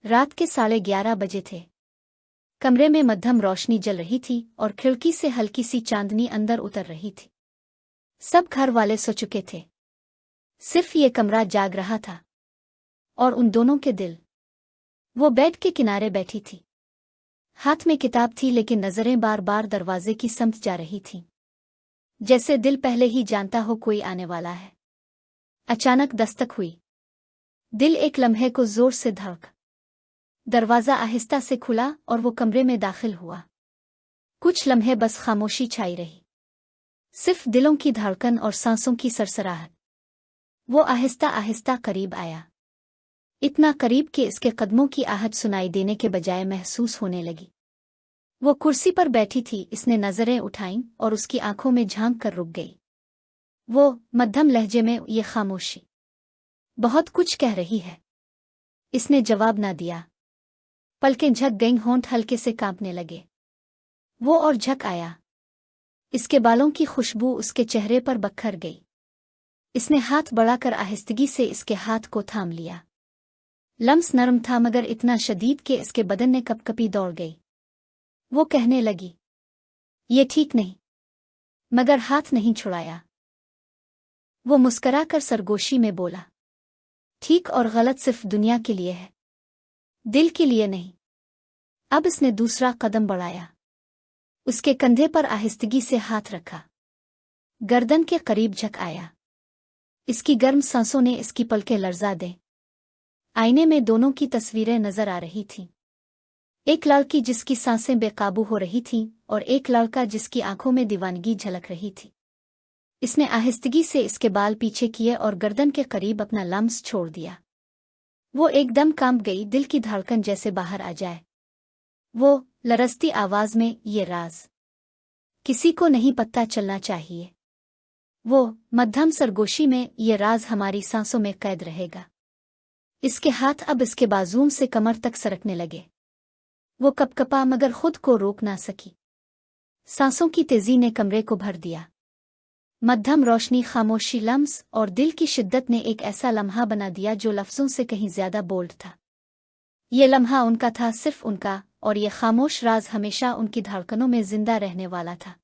रात के 11:30 बजे थे। कमरे में मध्यम रोशनी जल रही थी और खिड़की से हल्की सी चांदनी अंदर उतर रही थी। सब घर वाले सो चुके थे, सिर्फ ये कमरा जाग रहा था और उन दोनों के दिल। वो बेड के किनारे बैठी थी, हाथ में किताब थी, लेकिन नजरें बार बार दरवाजे की समत जा रही थीं, जैसे दिल पहले ही जानता हो कोई आने वाला है। अचानक दस्तक हुई। दिल एक लम्हे को जोर से धड़क। दरवाजा आहिस्ता से खुला और वो कमरे में दाखिल हुआ। कुछ लम्हे बस खामोशी छाई रही, सिर्फ दिलों की धड़कन और सांसों की सरसराहट। वो आहिस्ता आहिस्ता करीब आया, इतना करीब कि इसके कदमों की आहट सुनाई देने के बजाय महसूस होने लगी। वो कुर्सी पर बैठी थी, इसने नजरें उठाईं और उसकी आंखों में झांक कर रुक गई। वो मध्यम लहजे में, ये खामोशी बहुत कुछ कह रही है। इसने जवाब ना दिया। पलकें झक गईं, होंठ हल्के से कांपने लगे। वो और झक आया। इसके बालों की खुशबू उसके चेहरे पर बखर गई। इसने हाथ बढ़ाकर आहिस्तगी से इसके हाथ को थाम लिया। लम्स नरम था, मगर इतना शदीद कि इसके बदन ने कपकपी दौड़ गई। वो कहने लगी, ये ठीक नहीं, मगर हाथ नहीं छुड़ाया। वो मुस्कराकर सरगोशी में बोला, ठीक और गलत सिर्फ दुनिया के लिए है, दिल के लिए नहीं। अब इसने दूसरा कदम बढ़ाया, उसके कंधे पर आहिस्तगी से हाथ रखा, गर्दन के करीब झक आया। इसकी गर्म सांसों ने इसकी पलकें लर्जा दें। आईने में दोनों की तस्वीरें नजर आ रही थीं। एक लड़की जिसकी सांसें बेकाबू हो रही थीं और एक लड़का जिसकी आंखों में दीवानगी झलक रही थी। इसने आहिस्तगी से इसके बाल पीछे किए और गर्दन के करीब अपना लम्स छोड़ दिया। वो एकदम कांप गई, दिल की धड़कन जैसे बाहर आ जाए। वो लरजती आवाज में, ये राज किसी को नहीं पता चलना चाहिए। वो मध्यम सरगोशी में, ये राज हमारी सांसों में कैद रहेगा। इसके हाथ अब इसके बाजुओं से कमर तक सरकने लगे। वो कपकपा, मगर खुद को रोक ना सकी। सांसों की तेजी ने कमरे को भर दिया। मध्यम रोशनी, खामोशी, लम्स और दिल की शिद्दत ने एक ऐसा लम्हा बना दिया जो लफ्जों से कहीं ज्यादा बोल्ड था। ये लम्हा उनका था, सिर्फ उनका, और ये खामोश राज हमेशा उनकी धड़कनों में जिंदा रहने वाला था।